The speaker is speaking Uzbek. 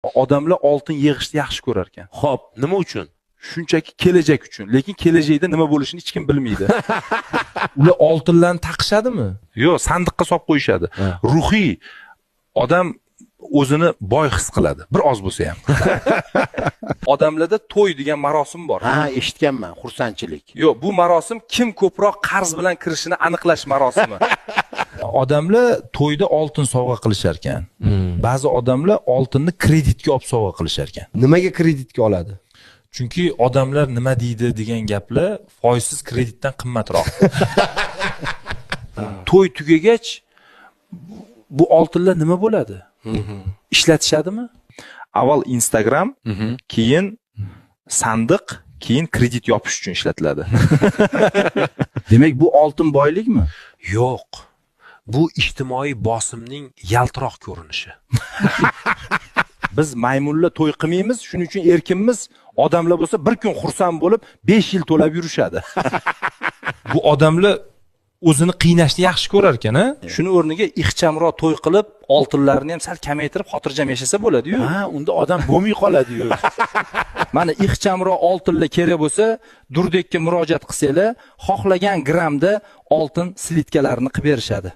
Odamlar oltin yig'ishni yaxshi ko'rar ekan. Xo'p, nima uchun? Shunchaki kelajak uchun, lekin kelajakda nima bo'lishini hech kim bilmaydi. Ular oltinlarni taqishadimi? Yo'q, sandiqqa solib qo'yishadi. Ruhiy odam o'zini boy his qiladi, bir oz bo'lsa ham. Odamlarda to'y degan marosim bor. Ha, eshitganman, xursandchilik. Yo'q, bu marosim kim ko'proq qarz bilan kirishini aniqlash marosimi. Odamlar to'yda oltin sovg'a qilishar ekan. Ba'zi odamlar oltinni kreditga olib sovg'a qilishar ekan. Nimaga kreditga oladi? Chunki odamlar nima deydi degan gaplar foizsiz kreditdan qimmatroq. To'y tugagach bu oltinlar nima bo'ladi? Ishlatishadimi? Avval Instagram, keyin sandiq, keyin kredit yopish uchun ishlatiladi. Demak, bu oltin boylikmi? Yo'q. Bu ijtimoiy bosimning yaltiroq ko'rinishi. Biz maymunlar to'y qilmaymiz, shuning uchun erkinmiz. Odamlar bo'lsa bir kun xursand bo'lib 5 yil to'lab yurishadi. Bu odamlar o'zini qiynashni yaxshi ko'rar ekan-a? Shuni o'rniga ixchamroq to'y qilib, oltinlarni ham sal kamaytirib, xotirjam yashasa bo'ladi-yu. Ha, unda odam bo'lmay qoladi-yu. Mana ixchamroq oltinlar kerak bo'lsa, Durdekka murojaat qilsanglar, xohlagan grammda oltin slitkalarini qilib berishadi.